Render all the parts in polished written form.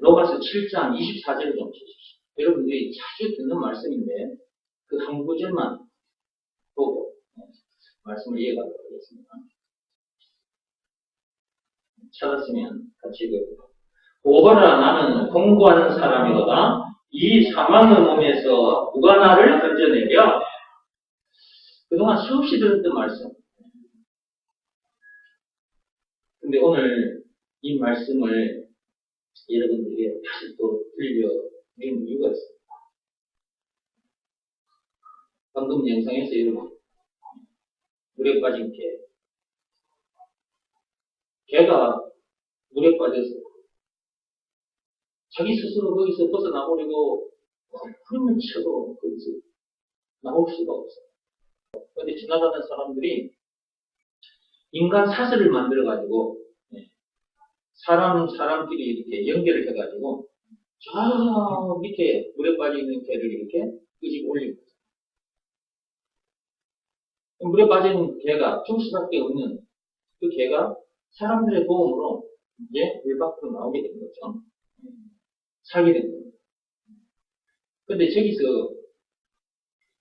로마서 7장 24절을 좀 보십시오. 여러분들이 자주 듣는 말씀인데 그 한 구절만 보고 말씀을 이해가도록 하겠습니다. 찾았으면 같이 읽어볼까요? 보거라, 나는 공부하는 사람이로다. 이 사망의 몸에서 누가 나를 건져내랴? 그동안 수없이 들었던 말씀. 근데 오늘 이 말씀을 여러분들에게 다시 또 들려드리는 이유가 있습니다. 방금 영상에서 여러분, 물에 빠진 개가 물에 빠져서 자기 스스로 거기서 벗어나보려고 힘을 쳐도 거기서 나올 수가 없어요. 근데 지나가는 사람들이 인간 사슬을 만들어가지고 사람끼리 이렇게 연결을 해가지고 저 밑에 물에 빠져있는 개를 이렇게 끄집어 올리는 거죠. 물에 빠진 개가 죽을 수밖에 없는 그 개가 사람들의 도움으로 이제 물 밖으로 나오게 된 거죠. 살게 된 겁니다. 근데 저기서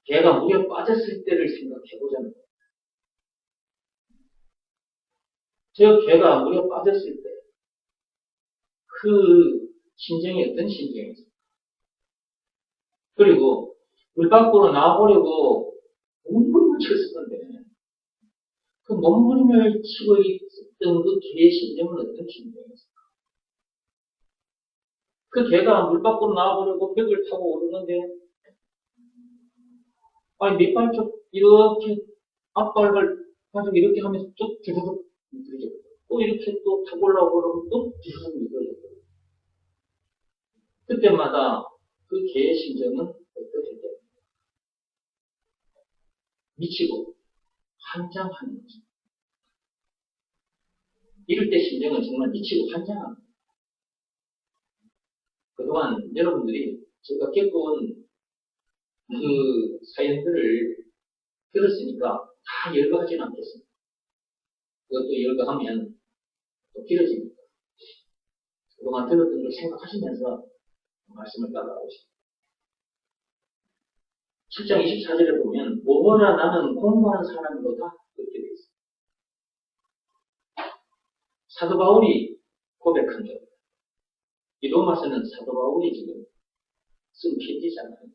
개가 물에 빠졌을 때를 생각해 보자는 거예요. 저 개가 물에 빠졌을 때 그 심정이 어떤 심정이었을까? 그리고 물 밖으로 나와보려고 몸부림을 쳤었는데 그 몸부림을 치고 있었던 그 개의 심정은 어떤 심정이었을까? 그 개가 물 밖으로 나와보려고 벽을 타고 오르는데 아니 밑발 쪽 이렇게 앞발을 가지고 이렇게 하면서 쭉 주르륵 미끄러져. 또 이렇게 또 타고 올라오고 그러면 또 주르륵 미끄러져. 그때마다 그 개의 심정은 어떠했대? 미치고 환장하는 거죠. 이럴 때 심정은 정말 미치고 환장하는 거예요. 그동안 여러분들이 제가 겪어온 그 사연들을 들었으니까 다 열거하지는 않겠습니다. 그것도 열거하면 또 길어집니다. 그동안 들었던 걸 생각하시면서 말씀을 따라가보십시오. 7장 24절에 보면 보거라, 나는 공부한 사람이로다 그렇게 되어 있습니다. 사도 바울이 고백한 적. 이 로마서는 사도 바울이 지금 쓴 편지잖아요.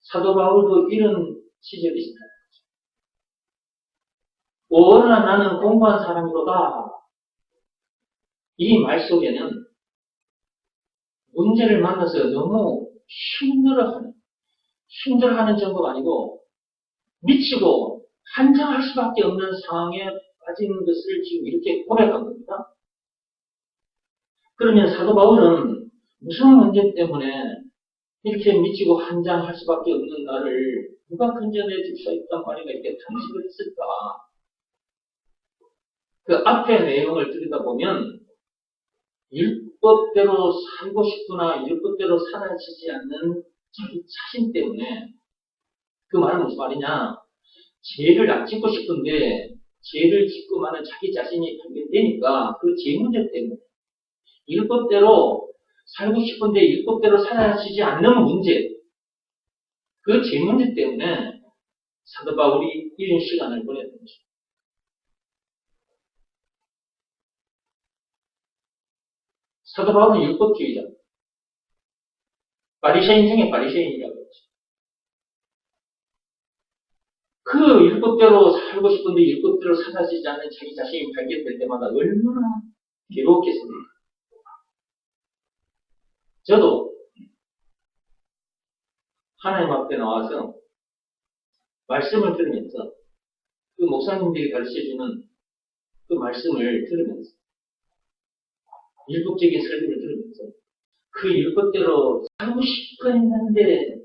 사도 바울도 이런 시절이 있었다는 거죠. 보거라, 나는 공부한 사람이로다. 이 말 속에는 문제를 만나서 너무 힘들어하는 정도가 아니고 미치고 환장할 수밖에 없는 상황에 빠진 것을 지금 이렇게 고백한 겁니다. 그러면 사도 바울은 무슨 문제 때문에 이렇게 미치고 환장할 수밖에 없는 나를 누가 건져내 줄 수 있단 말인가 이렇게 탄식을 했을까? 그 앞에 내용을 들여다보면 율법대로 살고 싶으나 율법대로 살아지지 않는 자기 자신 때문에 그 말은 무슨 말이냐? 죄를 안 짓고 싶은데 죄를 짓고만은 자기 자신이 발견되니까 그 죄 문제 때문에 율법대로 살고 싶은데 율법대로 살아지지 않는 문제, 그 죄 문제 때문에 사도 바울이 이런 시간을 보냈던 것입니다. 사도 바울은 율법주의자, 바리새인 중에 바리새인이라고 했죠. 그 율법대로 살고 싶은데 율법대로 살아지지 않는 자기 자신이 발견될 때마다 얼마나 괴로웠겠습니까? 저도 하나님 앞에 나와서 말씀을 들으면서 그 목사님들이 가르쳐주는 그 말씀을 들으면서 율법적인 설교를 들으면서 그 율법대로 살고 싶어 했는데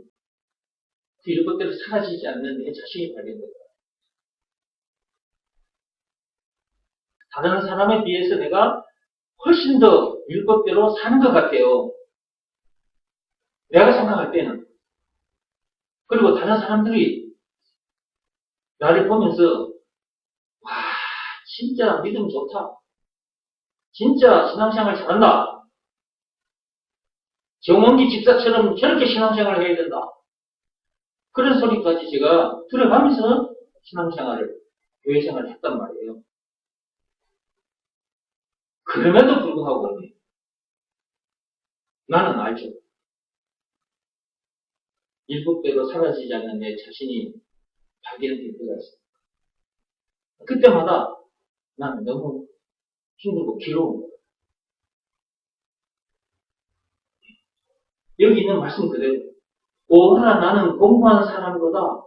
그 율법대로 사라지지 않는 내 자신이 발견된다. 다른 사람에 비해서 내가 훨씬 더 율법대로 사는 것 같아요. 내가 생각할 때는. 그리고 다른 사람들이 나를 보면서 와, 진짜 믿음 좋다. 진짜 신앙생활 잘한다. 정원기 집사처럼 저렇게 신앙생활을 해야 된다. 그런 소리까지 제가 들어가면서 신앙생활을, 교회생활을 했단 말이에요. 그럼에도 불구하고 나는 알죠. 율법대로 사라지지 않는 내 자신이 발견될 때가 있어요. 그때마다 나는 너무 힘들고 괴로운 거예요. 여기 있는 말씀 그대로. 오하나 나는 공부한 사람보다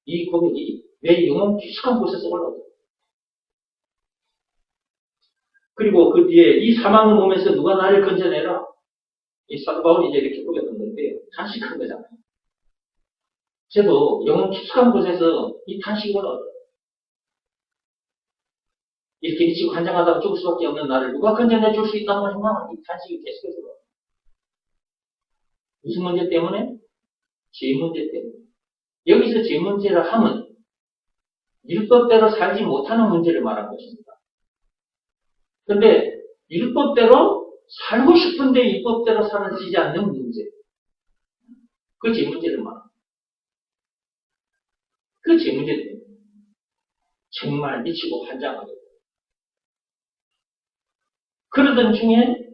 이 고백이 내 영혼 깊숙한 곳에서 올라오고, 그리고 그 뒤에 이 사망의 몸에서 누가 나를 건져내라. 이 사도 바울이 이제 이렇게 고백한 건데, 탄식한 거잖아요. 저도 영혼 깊숙한 곳에서 이 탄식이 올라와요. 이렇게 미치고 환장하다가 죽을 수밖에 없는 나를 누가 건져내 줄 수 있다고 하지만 이 탄식이 계속해서 올라와요. 무슨 문제 때문에? 죄 문제 때문에. 여기서 죄 문제를 하면 율법대로 살지 못하는 문제를 말한 것입니다. 그런데 율법대로 살고 싶은데 율법대로 살아지지 않는 문제. 그 죄 문제를 말합니다. 그 죄 문제 때문에 정말 미치고 환장하게 돼요. 그러던 중에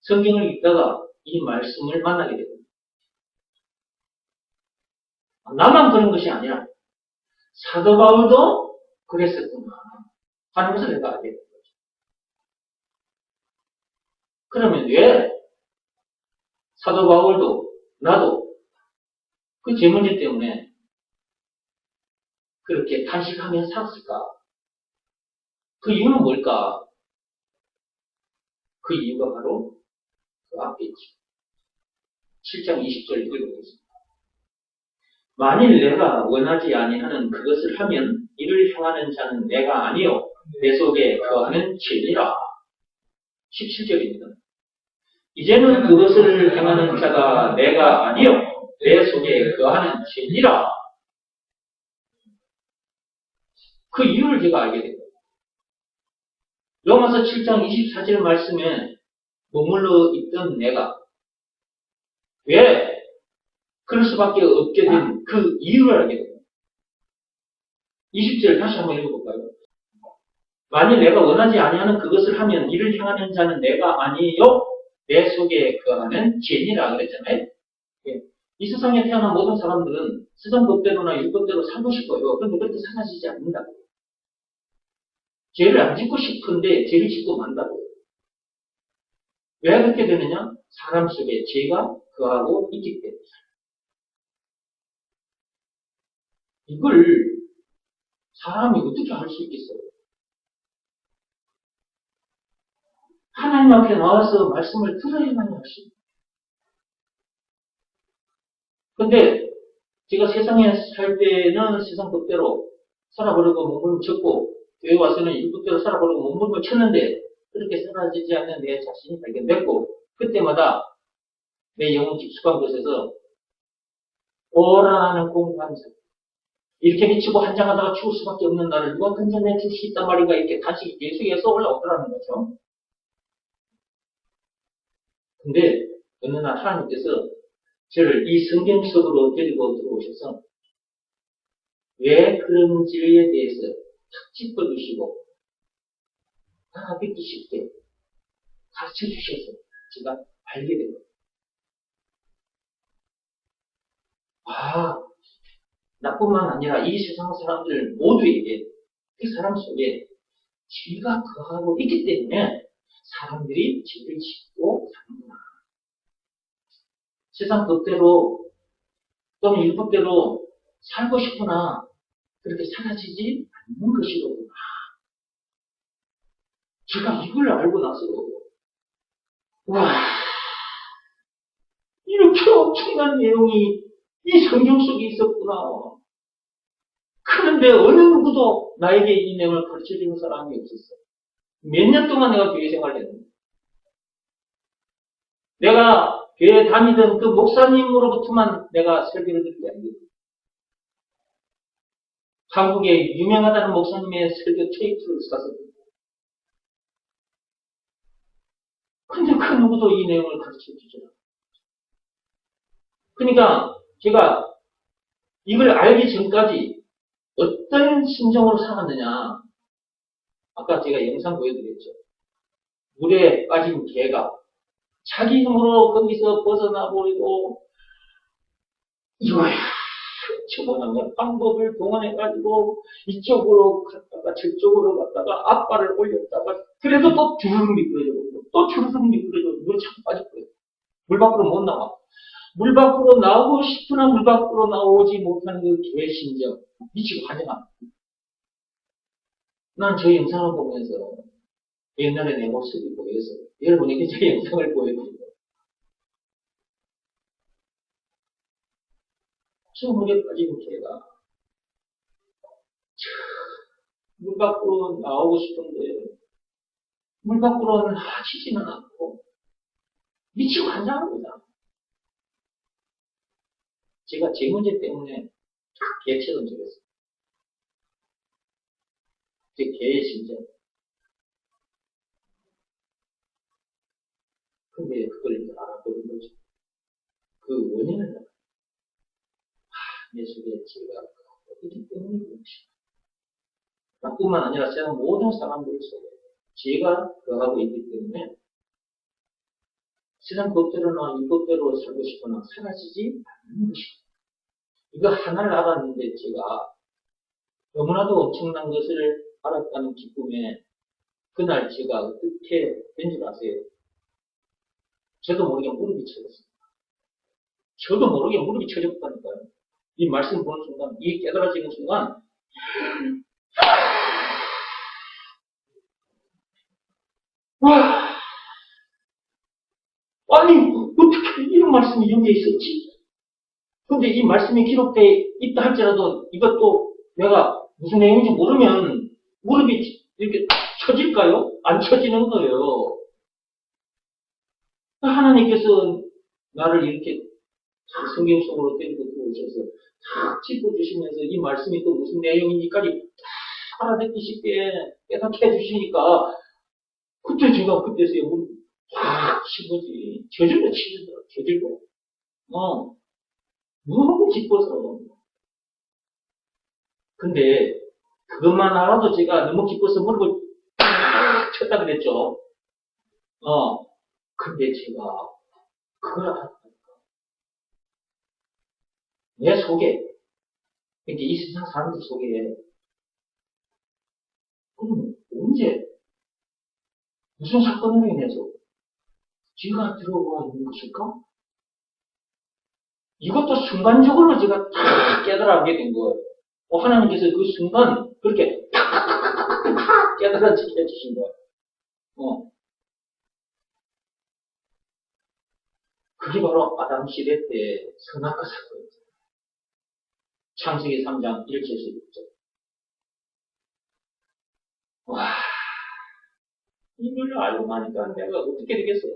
성경을 읽다가 이 말씀을 만나게 됩니다. 나만 그런 것이 아니라 사도 바울도 그랬었구나 하는 것을 내가 알게 된 거죠. 그러면 왜 사도 바울도 나도 그 죄 문제 때문에 그렇게 탄식하며 살았을까? 그 이유는 뭘까? 그 이유가 바로 그 앞에 있죠. 7장 20절 읽어보겠습니다. 만일 내가 원하지 아니하는 그것을 하면 이를 행하는 자는 내가 아니요 내 속에 거하는 죄니라. 17절입니다. 이제는 그것을 행하는 자가 내가 아니요 내 속에 거하는 죄니라. 그 이유를 제가 알게 됩니다. 로마서 7장 24절 말씀에 머물러 있던 내가 왜 그럴 수밖에 없게 된 그 이유를 알게 됩니다. 20절 다시 한번 읽어볼까요? 만일 내가 원하지 아니하는 그것을 하면 이를 행하는 자는 내가 아니요 내 속에 거하는 죄니라 그랬잖아요. 예. 이 세상에 태어난 모든 사람들은 세상 법대로나 율법대로 살고 싶어요. 그런데 그렇게 살아지지 않는다고요. 죄를 안 짓고 싶은데 죄를 짓고 만다고요. 왜 그렇게 되느냐? 사람 속에 죄가 거하고 있기 때문에. 이걸 사람이 어떻게 할 수 있겠어요? 하나님 앞에 나와서 말씀을 들어야만 할 수 있어요. 근데 제가 세상에 살 때는 세상 법대로 살아보려고 몸을 쳤고 교회 와서는 율법대로 살아보려고 몸을 쳤는데 그렇게 사라지지 않는 내 자신이 발견됐고 그때마다 내 영혼 깊숙한 곳에서 오라는 공부하는 자 이렇게 미치고 한장하다가 죽을 수밖에 없는 나를 누가 건져내 줄 수 있단 말인가 이렇게 단식이 계속해서 올라오더라는 거죠. 근데 어느 날 하나님께서 저를 이 성경 속으로 데리고 들어오셔서 왜 그런지에 대해서 탁 짚어주시고 믿기 쉽게 가르쳐 주셔서 제가 알게 된 거예요. 아, 나뿐만 아니라 이 세상 사람들 모두에게 그 사람 속에 죄가 거하고 있기 때문에 사람들이 죄를 짓고 사는구나. 세상 법대로 또는 율법대로 살고 싶으나 그렇게 사라지지 않는 것이로구나. 제가 이걸 알고 나서 와 이렇게 엄청난 내용이 이 성경 속에 있었구나. 그런데 어느 누구도 나에게 이 내용을 가르쳐주는 사람이 없었어. 몇 년 동안 내가 교회 생활을 했는데 내가 교회 다니던 그 목사님으로부터만 내가 설교를 듣게 한 거예요. 한국에 유명하다는 목사님의 설교 테이프를 사서 근데 그 누구도 이 내용을 가르쳐 주지 않아요. 그러니까 제가 이걸 알기 전까지 어떤 심정으로 살았느냐. 아까 제가 영상 보여드렸죠. 물에 빠진 개가 자기 힘으로 거기서 벗어나버리고 이거야. 처분하는 방법을 동원해가지고 이쪽으로 갔다가 저쪽으로 갔다가 앞발을 올렸다가 그래도 또 주르륵 미끄러져버리고 또 주르륵 미끄러져버리고 물에 자꾸 빠질 거예요. 물 밖으로 못 나와. 물 밖으로 나오고 싶으나 물 밖으로 나오지 못하는 그 개의 심정 미치고 환장합니다. 난 저 영상을 보면서 옛날에 내 모습이 보여서 여러분에게 제 영상을 보여드리고 저 물에 빠진 개가 물 밖으로 나오고 싶은데 물 밖으로는 나치지는 않고 미치고 환장합니다. 제가 제 문제 때문에 개처럼 적었어요. 제 개의 심정. 근데 그걸 이제 알아보는 거죠. 그 원인은 내 속에 제가 있기 때문이죠. 나뿐만 아니라 세상 모든 사람들 속에 죄가 거하고 있기 때문에 세상 법대로나 율법대로 살고 싶거나 사라지지 않는 것입니다. 이거 하나를 알았는데 제가 너무나도 엄청난 것을 알았다는 기쁨에 그날 제가 어떻게 된 줄 아세요? 저도 모르게 무릎이 쳐졌어요. 저도 모르게 무릎이 쳐졌다니까요. 이 말씀 보는 순간, 이 깨달아지는 순간 와, 아니 어떻게 이런 말씀이 여기에 있었지? 근데 이 말씀이 기록되어 있다 할지라도 이것도 내가 무슨 내용인지 모르면 무릎이 이렇게 쳐질까요? 안 쳐지는 거예요. 하나님께서 나를 이렇게 성경 속으로 데리고 들어오셔서 탁 짚어주시면서 이 말씀이 또 무슨 내용인지까지 딱 알아듣기 쉽게 깨닫게 해주시니까 그때 제가 그때서야 무릎이 탁 치고지 저절로 치더라고요. 저절로. 너무 기뻐서. 근데 그것만 알아도 제가 너무 기뻐서 무릎을 탁 쳤다 그랬죠. 근데 제가 그걸 알았다니까. 내 속에, 그러니까 이 세상 사람들 속에, 그럼 언제, 무슨 사건으로 인해서 죄가 들어와 있는 것일까? 이것도 순간적으로 제가 다 깨달아게 된 거예요. 하나님께서 그 순간 그렇게 탁탁탁탁탁 깨달아지게 해주신 거예요. 그게 바로 아담 시대 때 선악과 사건이죠. 창세기 3장 1절에서 6절. 와, 이걸 알고 나니까 내가 어떻게 되겠어요?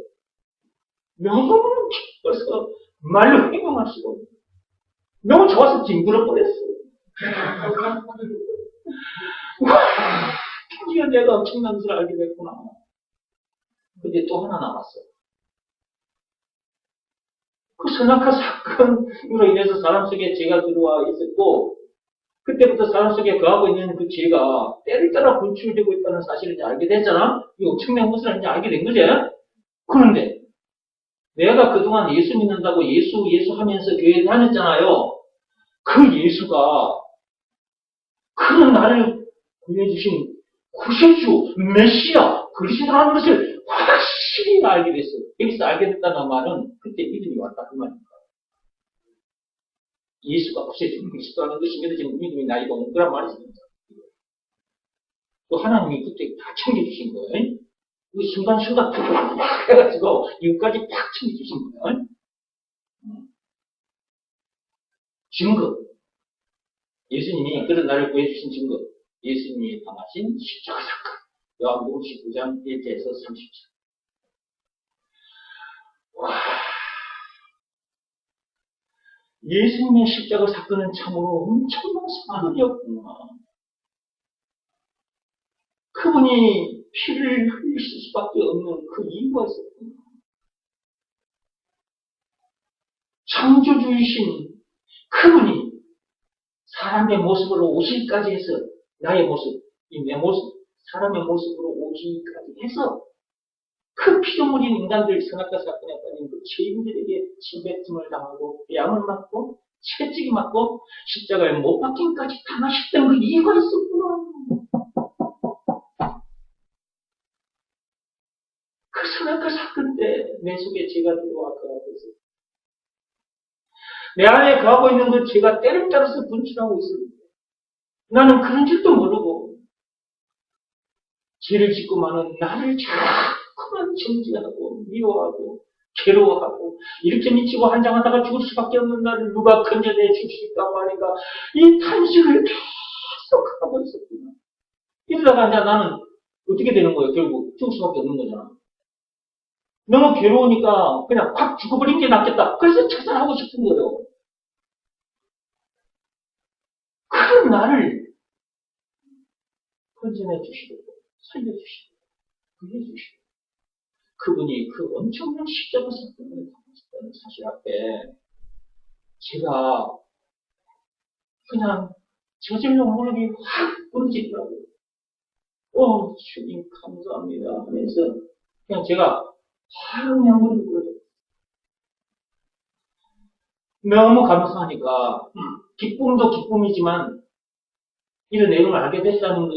너무 기뻐서 말로 행동할 수가 없어요. 너무 좋아서 징그러 버렸어요. 와, 드디어 내가 엄청난 것을 알게 됐구나. 근데 또 하나 남았어요. 그 선악과 사건으로 인해서 사람 속에 죄가 들어와 있었고, 그때부터 사람 속에 거하고 있는 그 죄가 때를 따라 분출되고 있다는 사실을 이제 알게 됐잖아? 이 엄청난 것을 이제 알게 된 거지? 그런데, 내가 그동안 예수 믿는다고 예수 하면서 교회 다녔잖아요. 그 예수가, 그 나를 구해주신 구세주, 메시아, 그리스도라는 것을 확실히 알게 됐어요. 여기서 알게 됐다는 말은 그때 믿음이 왔다 그 말입니다. 예수가 구세주, 그리스도라는 것이 믿어지는 믿음이 나이가 오는 그런 말이 있습니다. 또 하나님이 그때 다 챙겨주신 거예요. 그 순간순간 팍 해가지고 이것까지 팍 챙겨주신 거예요. 증거. 예수님이 그런 나를 구해주신 증거. 예수님이 당하신 십자가 사건. 요한복음 19장 1절에서 30절. 와. 예수님의 십자가 사건은 참으로 엄청난 사건이었구나. 그분이 피를 흘리실 수밖에 없는 그 이유가 있었군요. 창조주이신 그분이 사람의 모습으로 오시기까지 해서 나의 모습, 이 내 모습, 사람의 모습으로 오시기까지 해서 그 피조물인 인간들 선악과 사건에 빠진 그 죄인들에게 침뱉음을 당하고 뺨을 맞고 채찍이 맞고 십자가에 못 박힘까지 당하셨던 그 이유가 있었구나. 그 선악과 사건 때 내 속에 죄가 들어와 그 앞에서 내 안에 거하고 있는 그 죄가 때를 따라서 분출하고 있습니다. 나는 그런 줄도 모르고 죄를 짓고 많은 나를 자꾸만 정죄하고 미워하고 괴로워하고 이렇게 미치고 한장하다가 죽을 수밖에 없는 나를 누가 건져내 주실까 말인가 이 탄식을 계속 하고 있었구나. 이러다가 이제 나는 어떻게 되는 거예요? 결국 죽을 수밖에 없는 거잖아. 너무 괴로우니까 그냥 확 죽어버린 게 낫겠다. 그래서 자살하고 싶은 거예요. 그런 나를 건져내 주시고 살려주시고 구해주시고 그분이 그 엄청난 십자가 사건을 당하셨다는 사실 앞에 제가 그냥 저절로 무릎이 확 부러지더라고요. 주님 감사합니다 하면서 그냥 제가 확 그냥 무릎이 부러졌어요. 너무 감사하니까 기쁨도 기쁨이지만 이런 내용을 알게 됐다는 것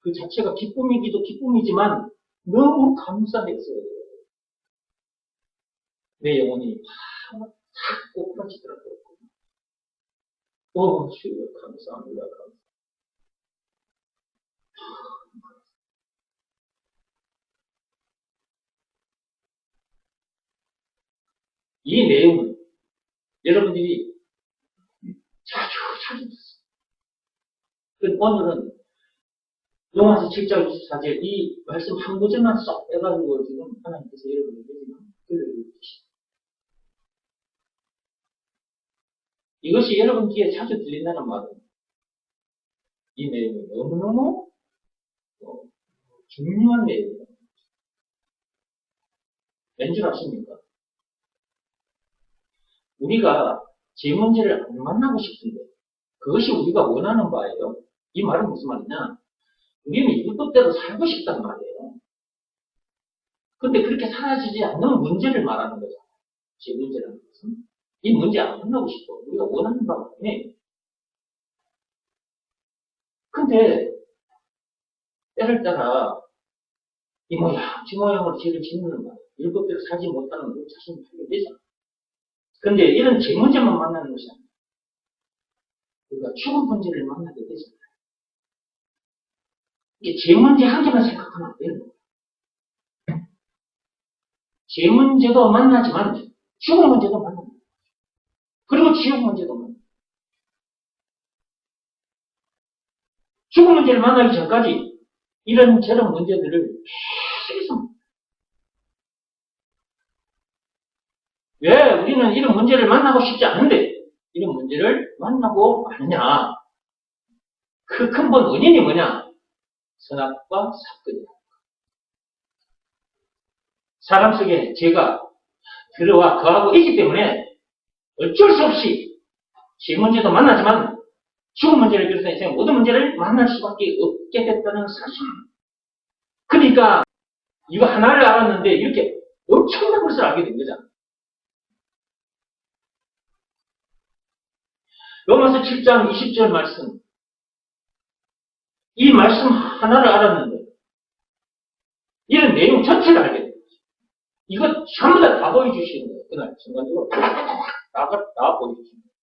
그 자체가 기쁨이기도 기쁨이지만 너무 감사했어요. 내 영혼이 확 꼬꾸라지더라고요. 주여 감사합니다. 이 내용은 여러분들이 자주 듣습니다. 오늘은 로마서 7장 24절 이 말씀 한 구절만 쏙 빼가지고 지금 하나님께서 여러분에게 지금 들려주십니다. 이것이 여러분 귀에 자주 들린다는 말은 이 내용이 너무너무 중요한 내용입니다. 왠줄 아십니까? 우리가 제 문제를 안 만나고 싶은데 그것이 우리가 원하는 바예요. 이 말은 무슨 말이냐? 우리는 율법대로 살고 싶단 말이에요. 근데 그렇게 사라지지 않는 문제를 말하는 거잖아요. 제 문제라는 것은. 이 문제 안 만나고 싶어. 우리가 원하는 바가 아니에요. 근데 때를 따라 이 모양, 저 모양으로 죄를 짓는 거예요. 율법대로 살지 못하는 우리 자신을 하게 되잖아요. 근데 이런 제 문제만 만나는 것이 아니에요. 우리가 죽은 문제를 만나게 되잖아요. 이게 제 문제 한 개만 생각하면 안 되는 거예요. 제 문제도 만나지만 죽은 문제도 만납니다. 그리고 지옥 문제도 만납니다. 죽은 문제를 만나기 전까지 이런저런 문제들을 계속 왜 우리는 이런 문제를 만나고 싶지 않은데 이런 문제를 만나고 마느냐? 그 근본 원인이 뭐냐? 선악과 사건이다. 사람 속에 죄가 들어와 거하고 있기 때문에 어쩔 수 없이 제 문제도 만나지만 죽은 문제를 비롯한 인생의 모든 문제를 만날 수밖에 없게 됐다는 사실. 그러니까 이거 하나를 알았는데 이렇게 엄청난 것을 알게 된 거잖아. 로마서 7장 20절 말씀. 이 말씀 하나를 알았는데 이런 내용 전체를 알게 된 거죠. 이거 전부 다 보여주시는 거예요. 그날 순간적으로 다 보여주시는 거예요.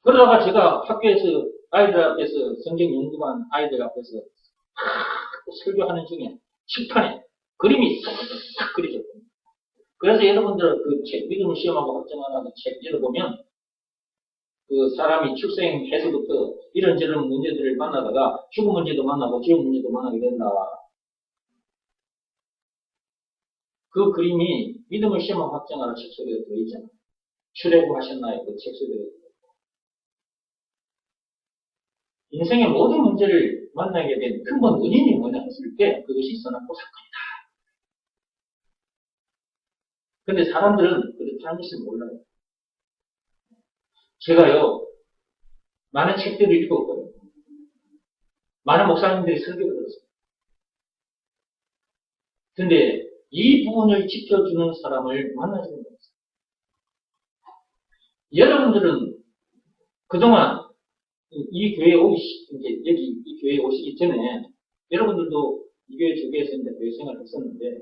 그러다가 제가 학교에서 아이들 앞에서 성경 연구반 아이들 앞에서 설교하는 중에 칠판에 그림이 싹 그려졌거든요. 그래서 여러분들 그 책, 믿음을 시험하고 확정하는 책 읽어보면 그 사람이 출생해서부터 이런저런 문제들을 만나다가 죽은 문제도 만나고 지옥 문제도 만나게 된다. 그 그림이 믿음을 시험하고 확정하는 책 속에 들어있잖아요. 출애굽하셨나요? 그 책 속에. 인생의 모든 문제를 만나게 된 근본 원인이 뭐냐 했을 때 그것이 선악보 사건이다. 근데 사람들은 그렇다는 것을 몰라요. 제가요, 많은 책들을 읽었고요. 많은 목사님들이 설교를 들었어요. 근데 이 부분을 지켜주는 사람을 만나지 못했어요. 여러분들은 그동안 이 교회에 이제 여기 이 교회에 오시기 전에 여러분들도 이 교회 저 교회에서 이제 교회 생활을 했었는데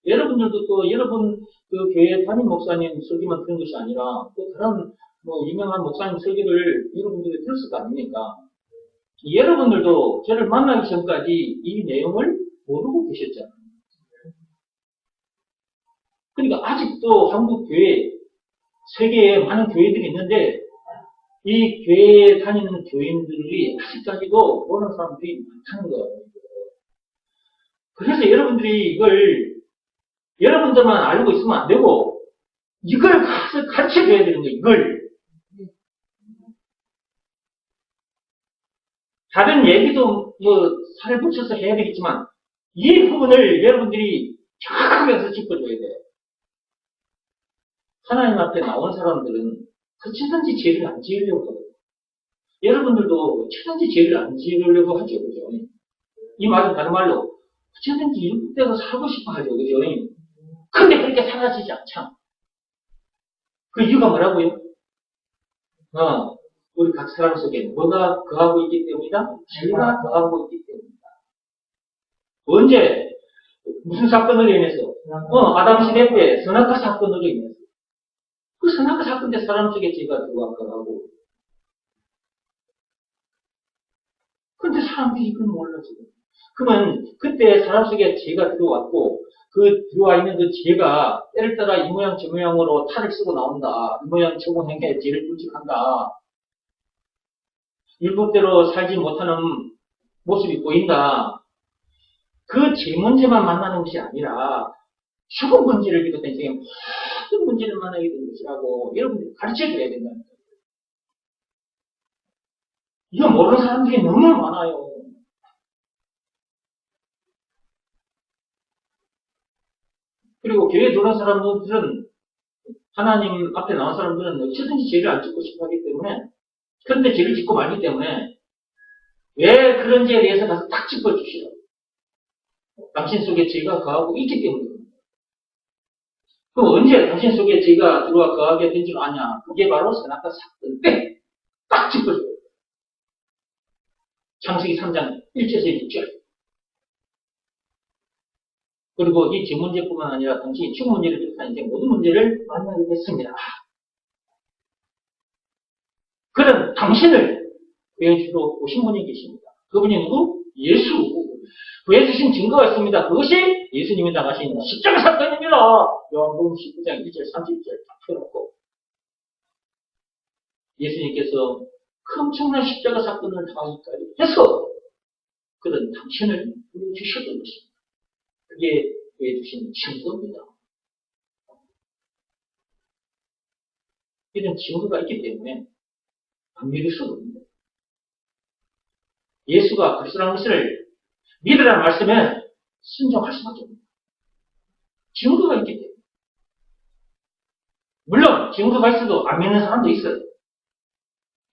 여러분들도 또 여러분 그 교회 담임 목사님 설교만 들은 것이 아니라 또 다른 뭐 유명한 목사님 설교를 여러분들이 들었을 거 아닙니까? 여러분들도 저를 만나기 전까지 이 내용을 모르고 계셨잖아요. 그러니까 아직도 한국 교회, 세계에 많은 교회들이 있는데 이 교회에 다니는 교인들이 아직까지도 모르는 사람들이 많다는 거예요. 그래서 여러분들이 이걸 여러분들만 알고 있으면 안 되고 이걸 가르쳐줘야 되는 거예요. 이걸. 다른 얘기도 뭐 살을 붙여서 해야 되겠지만 이 부분을 여러분들이 정확하게 짚어줘야 돼요. 하나님 앞에 나온 사람들은 어찌든지 죄를 안 지으려고 하거든요. 여러분들도 어찌든지 죄를 안 지으려고 하죠. 그죠? 이 말은 다른 말로 어찌든지 율법대로 살고 싶어 하죠. 그죠? 근데 그렇게 사라지지 않죠. 그 이유가 뭐라고요? 우리 각 사람 속에 뭐가 거하고 있기 때문이다? 죄가 거하고 있기 때문이다. 언제? 무슨 사건으로 인해서? 아담 시대 때 선악과 사건으로 인해서. 그 선악과 사건 때 사람 속에 죄가 들어왔거라고. 근데 사람들이 이걸 몰라, 지금. 그러면 그때 사람 속에 죄가 들어왔고, 그 들어와 있는 그 죄가 때를 따라 이 모양 저 모양으로 탈을 쓰고 나온다. 이 모양 저 모양 행위에 죄를 불식한다. 율법대로 살지 못하는 모습이 보인다. 그 죄 문제만 만나는 것이 아니라 죽은 문제를 비롯한 인생의 모든 문제를 만나게 된 것이라고 여러분들이 가르쳐줘야 된다는 거예요. 이거 모르는 사람들이 너무 많아요. 그리고 교회에 들어온 사람들은 하나님 앞에 나온 사람들은 어찌든지 죄를 안 짓고 싶어 하기 때문에 그런데 죄를 짓고 말기 때문에 왜 그런지에 대해서 가서 딱 짚어주시라고. 당신 속에 죄가 거하고 있기 때문입니다. 그럼 언제 당신 속에 죄가 들어와 거하게 된 줄 아냐? 그게 바로 선악과 사건 때 딱 짚어줘요. 창세기 3장 1절에서 6절. 그리고 이 죄 문제뿐만 아니라 당신이 죽은 문제를 비롯한 인생 모든 문제를 만나게 됐습니다. 그런 당신을 구해주러 오신 분이 계십니다. 그분이 누구? 예수. 구해주신 증거가 있습니다. 그것이 예수님이 나가신 십자가 사건입니다. 요한복음 19장 1절 30절 딱 펴놓고 예수님께서 그 엄청난 십자가 사건을 당하기까지 해서 그런 당신을 구해주셨던 것입니다. 그게 구해주신 증거입니다. 이런 증거가 있기 때문에 안 믿을 수가 없습니다. 예수가 그리스도라는 것을 믿으라는 말씀에 순종할 수밖에 없습니다. 증거가 있기 때문에. 물론 증거가 있어도 안 믿는 사람도 있어요.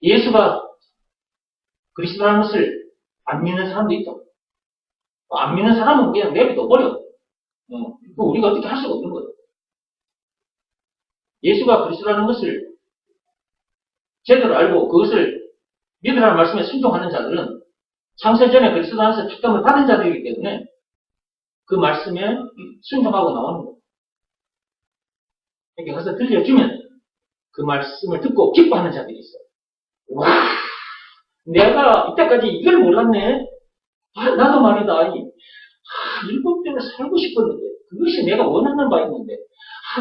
예수가 그리스도라는 것을 안 믿는 사람도 있다. 안 믿는 사람은 그냥 내버려둬버려. 우리가 어떻게 할 수가 없는 거예요. 예수가 그리스도라는 것을 제대로 알고 그것을 믿으라는 말씀에 순종하는 자들은 창세전에 그리스도 안에서 특감을 받은 자들이기 때문에 그 말씀에 순종하고 나오는 거예요. 이렇게 가서 들려주면 그 말씀을 듣고 기뻐하는 자들이 있어요. 와, 내가 이때까지 이걸 몰랐네. 나도 말이다. 율법대로 살고 싶었는데 그것이 내가 원하는 바였는데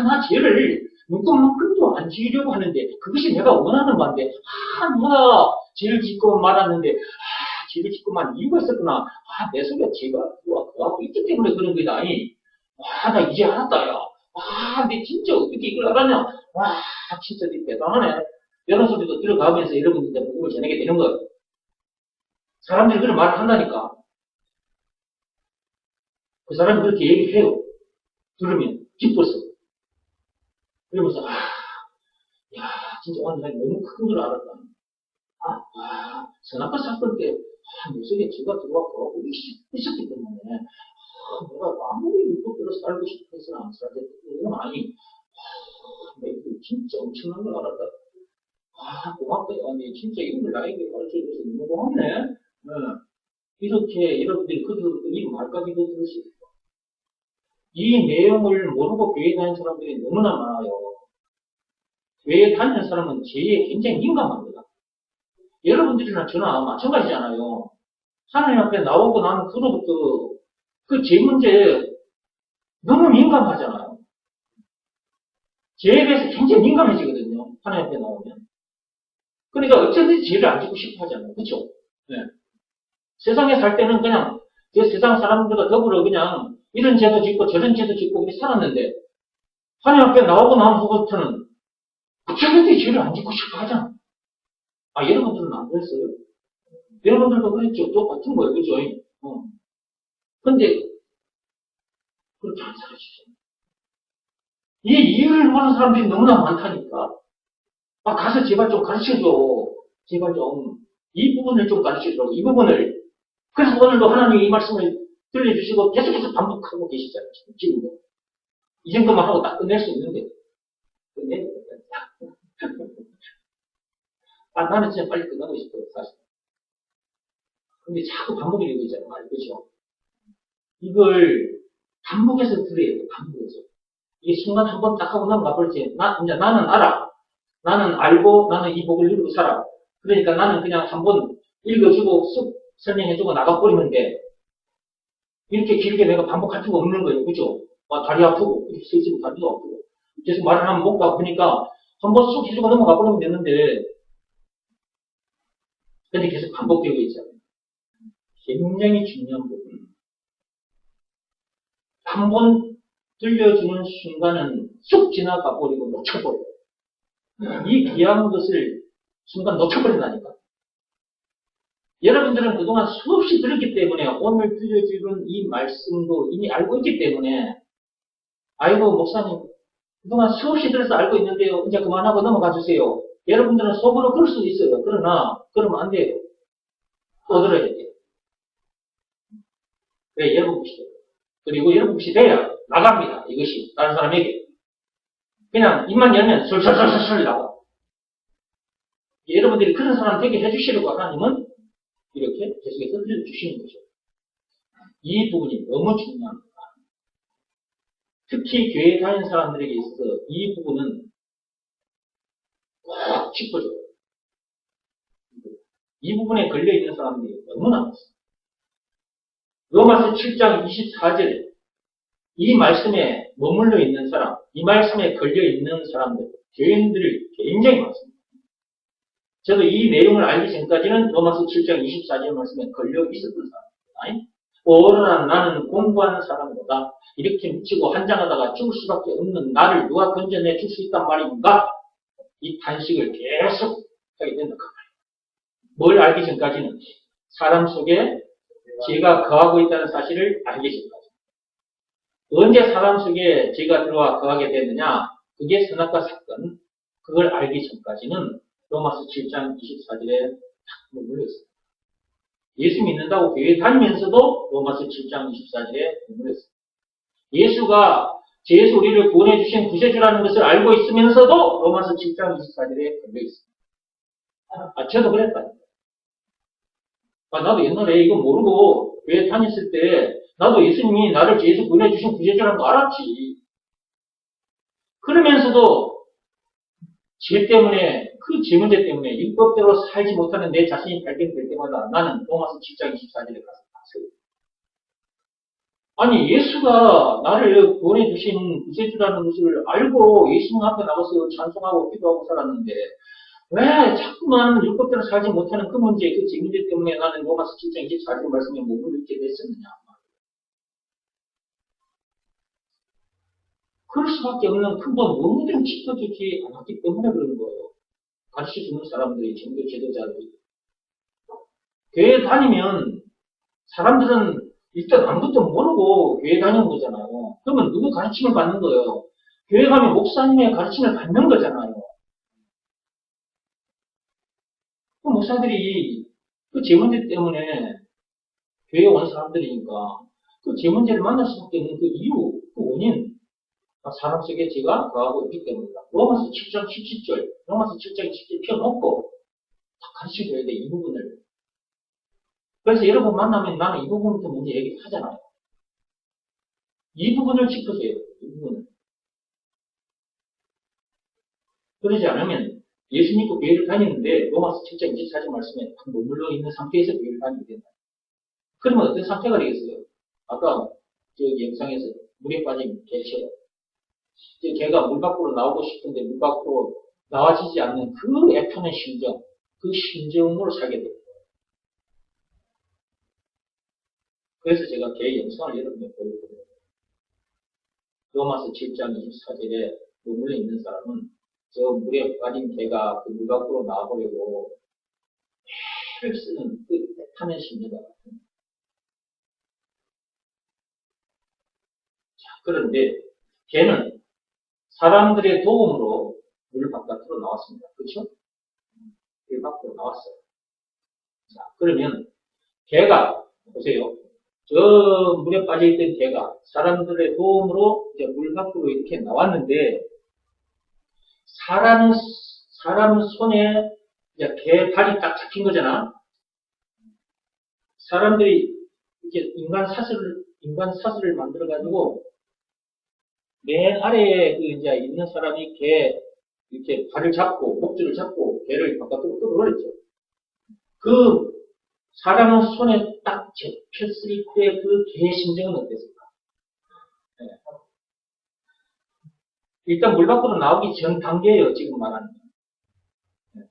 나 죄를 눈곱만큼도 안 지으려고 하는데 그것이 내가 원하는 바인데 내가 죄를 짓고 말았는데 죄를 짓고만 이유가 있었구나. 내 속에 죄가 들어와고 있기 때문에 그런 거다. 나 이제 알았다. 야. 내 진짜 어떻게 이걸 알았냐. 진짜 대단하네. 이런 소리도 들어가면서 여러분들한테 복음을 전하게 되는 거예요. 사람들이 그런 말을 한다니까. 그 사람이 그렇게 얘기해요. 들으면 기뻐서. 그러면서 야 진짜 오늘 날 너무 큰 줄 알았다. 선악과 사건 때 녀석의 죄가 들어왔고 있었기 때문에 내가 아무리 율법대로 살고 싶어서는 안 살겠다. 이건 아니. 내가 진짜 엄청난 걸 알았다. 고맙다. 아니 진짜 이런 걸 나에게 가르쳐줘서 너무 고맙네. 이렇게 여러분들이 이 말까지도 들을 수 있어요. 이 내용을 모르고 교회 다니는 사람들이 너무나 많아요. 교회 다니는 사람은 죄에 굉장히 민감합니다. 여러분들이나 저나 마찬가지잖아요. 하나님 앞에 나오고 나면 그로부터 그 죄 문제에 너무 민감하잖아요. 죄에 대해서 굉장히 민감해지거든요. 하나님 앞에 나오면. 그러니까 어쨌든지 죄를 안 짓고 싶어 하잖아요. 그쵸? 네. 세상에 살 때는 그냥 그 세상 사람들과 더불어 그냥 이런 죄도 짓고 저런 죄도 짓고 그렇게 살았는데 하나님 앞에 나오고 나면 후부터는 어쨌든지 죄를 안 짓고 싶어 하잖아. 여러분들은 안 그랬어요? 여러분들도 그랬죠. 똑같은 거예요. 그죠? 근데 그렇게 안 살아주죠. 이 이유를 모르는 사람들이 너무나 많다니까. 가서 제발 좀 가르쳐줘. 제발 좀. 이 부분을 좀 가르쳐주라고. 이 부분을. 그래서 오늘도 하나님이 이 말씀을 들려주시고 계속해서 반복하고 계시잖아요. 지금도. 이 정도만 하고 딱 끝낼 수 있는데. 끝내야 나는 진짜 빨리 끝나고 싶어요. 사실. 근데 자꾸 반복이 되고 있잖아요. 그죠? 이걸 반복해서 들어야 돼. 반복해서. 이게 순간 한 번 딱 하고 나면 가버리지. 이제 나는 알아. 나는 알고 나는 이 복을 누리고 살아. 그러니까 나는 그냥 한 번 읽어주고 쓱 설명해주고 나가버리면 돼. 이렇게 길게 내가 반복할 필요가 없는 거예요. 그죠? 다리 아프고, 이렇게 서 있으면 다리도 아프고. 계속 말을 하면 목도 아프니까 한 번 쑥 해주고 넘어가 버리면 되는데, 근데 계속 반복되고 있잖아요. 굉장히 중요한 부분. 한 번 들려주는 순간은 쑥 지나가 버리고 놓쳐버려요. 이 귀한 것을 순간 놓쳐버린다니까. 여러분들은 그동안 수없이 들었기 때문에 오늘 들려주는 이 말씀도 이미 알고 있기 때문에 아이고 목사님 그동안 수없이 들어서 알고 있는데요. 이제 그만하고 넘어가 주세요. 여러분들은 속으로 그럴 수도 있어요. 그러나 그러면 안 돼요. 또 들어야 돼요. 그래 여러분 것이 돼요. 그리고 여러분 것이 돼야 나갑니다. 이것이 다른 사람에게. 그냥 입만 열면 솔솔솔솔 나가. 여러분들이 그런 사람 되게 해주시려고 하나님은 이렇게 계속해서 들려주시는 거죠. 이 부분이 너무 중요합니다. 특히 교회에 다니는 사람들에게 있어서 이 부분은 꼭 짚어줘요. 이 부분에 걸려있는 사람들이 너무나 많습니다. 로마서 7장 24절 이 말씀에 머물러 있는 사람, 이 말씀에 걸려있는 사람들, 교인들이 굉장히 많습니다. 저도 이 내용을 알기 전까지는 로마서 7장 24절 말씀에 걸려 있었던 사람입니다. 오로나 나는 공부하는 사람보다 이렇게 묻히고 한장하다가 죽을 수밖에 없는 나를 누가 건져내 줄 수 있단 말인가? 이 탄식을 계속 하게 된다. 뭘 알기 전까지는 사람 속에 죄가 거하고 있다는 사실을 알기 전까지. 언제 사람 속에 죄가 들어와 거하게 되느냐? 그게 선악과 사건. 그걸 알기 전까지는 로마서 7장 24절에 딱 머물러 있습니다. 예수 믿는다고 교회 다니면서도 로마서 7장 24절에 머물러 있습니다. 예수가 죄에서 우리를 구원해 주신 구세주라는 것을 알고 있으면서도 로마서 7장 24절에 걸려 있습니다. 저도 그랬다. 나도 옛날에 이거 모르고 교회 다녔을 때 나도 예수님이 나를 죄에서 구원해 주신 구세주라는 거 알았지. 그러면서도 죄 때문에 그 죄 문제 때문에 율법대로 살지 못하는 내 자신이 발견될 때마다 나는 로마서 7장 24절에 가서 봤어요. 아니 예수가 나를 구원해 주신 구세주라는 것을 알고 예수님 앞에 나가서 찬송하고 기도하고 살았는데 왜 자꾸만 율법대로 살지 못하는 그 문제, 그 죄 문제 때문에 나는 로마서 7장 24절 말씀에 몸을 잃게 됐었느냐. 그럴 수밖에 없는 근본 원인을 짚어주지 않았기 때문에 그런 거예요. 가르쳐주는 사람들이, 전교 지도자들이. 교회 다니면 사람들은 일단 아무것도 모르고 교회 다니는 거잖아요. 그러면 누구 가르침을 받는 거예요? 교회 가면 목사님의 가르침을 받는 거잖아요. 그 목사들이 그 제 문제 때문에 교회에 온 사람들이니까 그 제 문제를 만날 수밖에 없는 그 이유, 그 원인, 사람 속에 제가 거하고 있기 때문이다. 로마서 7장 17절, 로마서 7장 17절 펴놓고 다 가르쳐줘야 돼, 이 부분을. 그래서 여러분 만나면 나는 이 부분부터 먼저 얘기하잖아요. 이 부분을 짚어줘야 돼요, 이 부분을. 그러지 않으면 예수 믿고 교회를 다니는데 로마서 7장 24절 말씀에 머물러 있는 상태에서 교회를 다니게 된다. 그러면 어떤 상태가 되겠어요? 아까 저 영상에서 물에 빠진 개처럼 개가 물 밖으로 나오고 싶은데 물 밖으로 나와지지 않는 그 애타는 심정, 그 심정으로 살게 됩니다. 그래서 제가 개 영상을 여러분께 보여드려요. 로마서 7장 24절에 머물러 있는 사람은 저 물에 빠진 개가 그 물 밖으로 나와보려고 애를 쓰는 그 애타는 심리가 같은. 자, 그런데 개는 사람들의 도움으로 물 바깥으로 나왔습니다. 그렇죠? 물 밖으로 나왔어요. 자, 그러면 개가 보세요. 저 물에 빠져있던 개가 사람들의 도움으로 이제 물 밖으로 이렇게 나왔는데 사람 손에 이제 개 발이 딱 잡힌 거잖아. 사람들이 이렇게 인간 사슬을 만들어가지고 맨 아래에 그 이제 있는 사람이 개 이렇게 발을 잡고 목줄을 잡고 개를 바깥으로 끌어올렸죠. 그 사람 손에 딱 잡혔을 때 그 개의 심정은 어땠을까? 네. 일단 물 밖으로 나오기 전 단계예요, 지금 말하는 거. 네.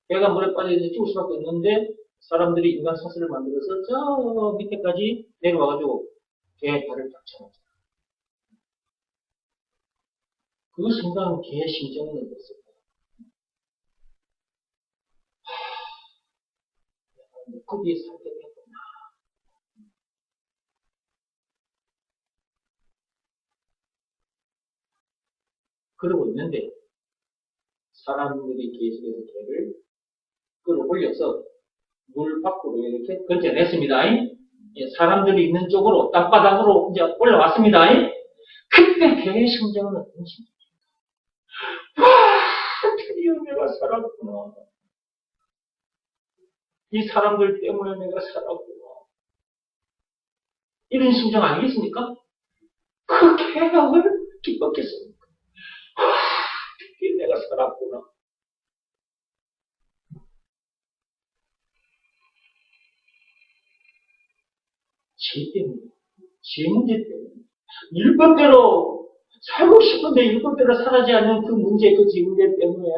개가 물에 빠져서 죽을 수밖에 없는데 사람들이 인간 사슬을 만들어서 저 밑에까지 내려와가지고 개 발을 딱 잡았죠. 그 순간 개의 심정은 어땠을까? 거기에 살게 됐구나. 그러고 있는데 사람들이 계속해서 개를 끌어올려서 물 밖으로 이렇게 건져냈습니다. 사람들이 있는 쪽으로 땅바닥으로 이제 올라왔습니다. 그때 개의 심정은 어떤 심정입니까? 드디어 내가 살았구나. 이 사람들 때문에 내가 살았구나. 이런 심정 아니겠습니까? 그 개가 왜 기뻤겠습니까? 드디어 내가 살았구나. 죄 때문에, 죄 문제 때문에. 율법대로 살고 싶은데 율법대로 살아지 않는 그 문제, 그 죄 문제 때문에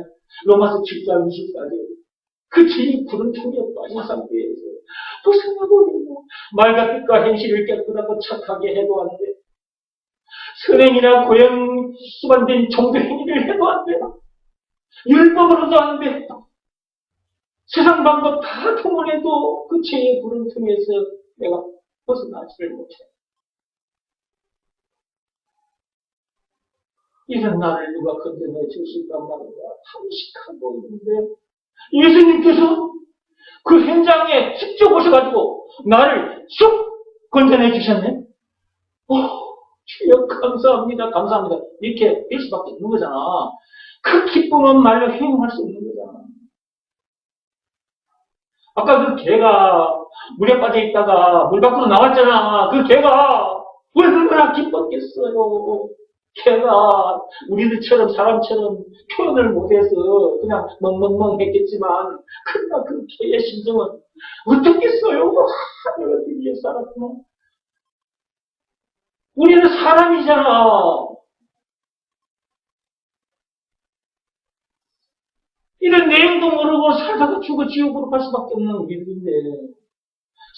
로마서 7장 24절 그 죄의 구름통에 빠진 상태에서 벗어나버리고 말과 뜻과 행실을 깨끗하고 착하게 해도 안 돼. 선행이나 고행 수반된 종교 행위를 해도 안 돼. 율법으로도 안 돼. 세상 방법 다 통원해도 그 죄의 구름통에서 내가 벗어나지를 못해. 이런 나를 누가 건져내 주실까 말인가 탐식하고 있는데 예수님께서 그 현장에 직접 오셔가지고 나를 쑥 건져내 주셨네. 주여 감사합니다. 감사합니다. 이렇게 될 수밖에 없는 거잖아. 그 기쁨은 말로 형용할 수 없는 거잖아. 아까 그 개가 물에 빠져 있다가 물 밖으로 나왔잖아. 그 개가 얼마나 기뻤겠어요. 개가 우리들처럼 사람처럼 표현을 못해서 그냥 멍멍멍 했겠지만 그러나 그 개의 심정은 어떻겠어요? 내가 드디어 살았구나. 우리는 사람이잖아. 이런 내용도 모르고 살다가 죽어 지옥으로 갈 수밖에 없는 우리들인데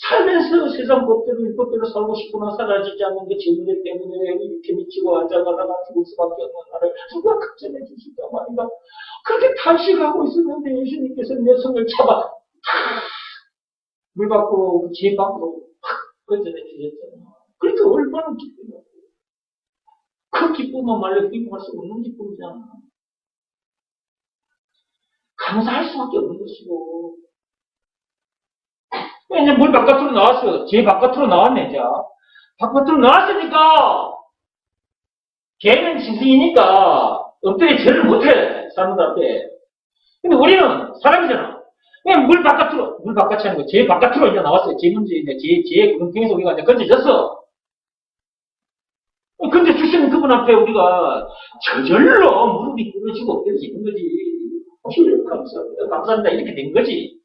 살면서 세상 법대로 율법대로 살고 싶구나 사라지지 않는 게 제 문제 때문에 이렇게 미치고 앉아가다가 죽을 수밖에 없는 나를 누가 걱정해 주실까 말인가. 그렇게 탄식하고 있었는데 예수님께서 내 손을 잡아 물 밖으로, 제 밖으로 확 건져내주셨잖아. 그러니까 얼마나 기쁘냐고. 그 기쁨은 말로 기뻐할 수 없는 기쁨이잖아. 감사할 수밖에 없는 것이고. 이제 물 바깥으로 나왔어요. 제 바깥으로 나왔네, 이제. 바깥으로 나왔으니까, 걔는 짐승이니까, 엎드려 죄를 못해, 사람들 앞에. 근데 우리는 사람이잖아. 그냥 물 바깥이 아니고, 제 바깥으로 이제 나왔어요. 제 문제, 이제 제 구름통에서 우리가 이제 건져졌어. 근데 주시는 그분 앞에 우리가 저절로 무릎이 꿇어지고 엎드려지는 거지. 감사합니다. 감사합니다. 이렇게 된 거지.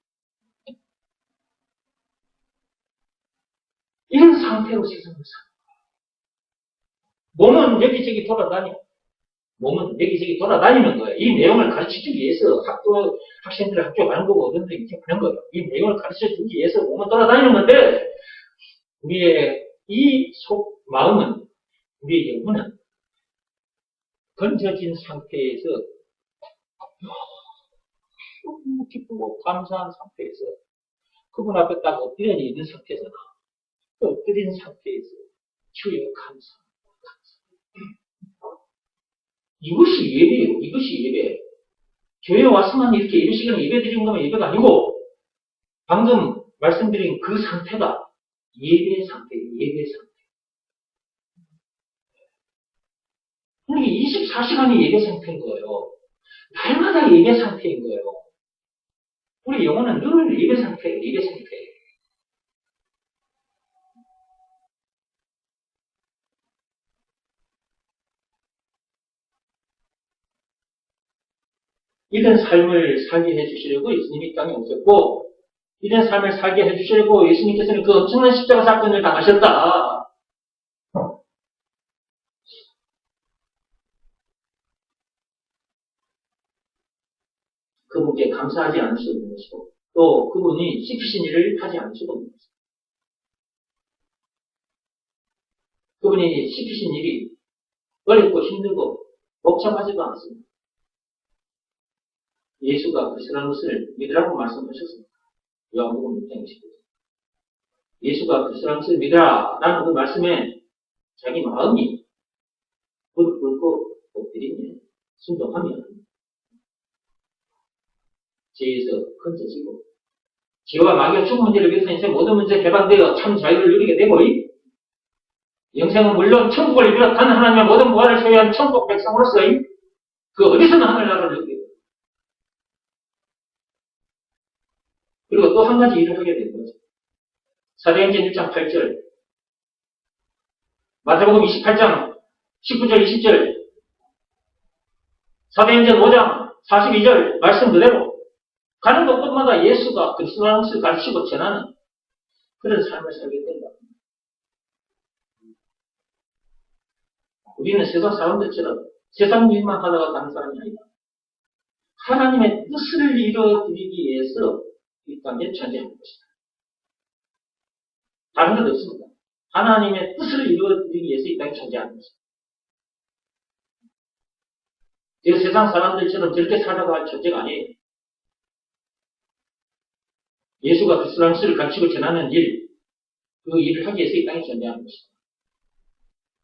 이런 상태로 세상을 사. 몸은 여기저기 돌아다녀. 몸은 여기저기 돌아다니는 거예요. 이 내용을 가르치기 위해서 학생들 학교 가는 거고 어른들 이렇게 하는 거예요. 이 내용을 가르쳐 주기 위해서 몸은 돌아다니는 건데, 우리의 이 속, 마음은, 우리의 영혼은 건져진 상태에서 너무 기쁘고 감사한 상태에서 그분 앞에 딱 엎드려 있는 상태에서 엎드린 상태에서 주여 감사합니다. 이것이 예배예요. 이것이 예배. 교회에 왔으면 이렇게 예배 시간에 예배 드리는 거면 예배가 아니고, 방금 말씀드린 그 상태가 예배 상태예요. 예배 상태. 그러니까 24시간이 예배 상태인 거예요. 날마다 예배 상태인 거예요. 우리 영혼은 늘 예배 상태예요. 예배 상태. 이런 삶을 살게 해주시려고 예수님이 땅에 오셨고, 이런 삶을 살게 해주시려고 예수님께서는 그 엄청난 십자가 사건을 당하셨다. 그분께 감사하지 않을 수 없는 것이고, 또 그분이 시키신 일을 하지 않을 수가 없는 것이고, 그분이 시키신 일이 어렵고 힘들고 복잡하지도 않습니다. 예수가 그리스도라는 것을 믿으라고 말씀하셨습니다. 요한복음 6장 20절. 예수가 그리스도라는 것을 믿으라라는 그 말씀에 자기 마음이 무릎 꿇고 엎드리면, 순종하면 죄에서 건져지고, 죄와 마귀와 죽은 문제를 위해서 인생 모든 문제 개방되어 참 자유를 누리게 되고, 영생은 물론 천국을 비롯한 하나님의 모든 무한을 소유한 천국 백성으로서 그 어디서나 하늘나라를 누리게 돼요. 그리고 또 한 가지 일을 하게 되는 거죠. 사도행전 1장 8절, 마태복음 28장 19절 20절, 사도행전 5장 42절 말씀 그대로 가는 곳곳마다 예수가 그리스도라는 것을 가르치고 전하는 그런 삶을 살게 된다. 우리는 세상 사람들처럼 세상 일만 하다가 가는 사람이 아니다. 하나님의 뜻을 이루어드리기 위해서 이 땅에 존재하는 것이다. 다른 것 없습니다. 하나님의 뜻을 이루어드리기 위해서 이 땅에 존재하는 것이다. 그 세상 사람들처럼 저렇게 살다가 할 존재가 아니에요. 예수가 그리스도라는 것을 가르치고 전하는 일, 그 일을 하기 위해서 이 땅에 존재하는 것이다.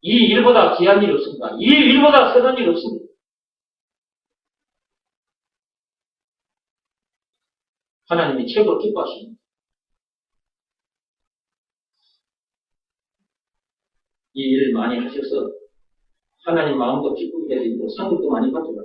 이 일보다 귀한 일이 없습니다. 이 일보다 선한 일이 없습니다. 하나님이 최고로 기뻐하십니다. 이 일을 많이 하셔서 하나님 마음도 기쁘게 되고 상급도 많이 받으라.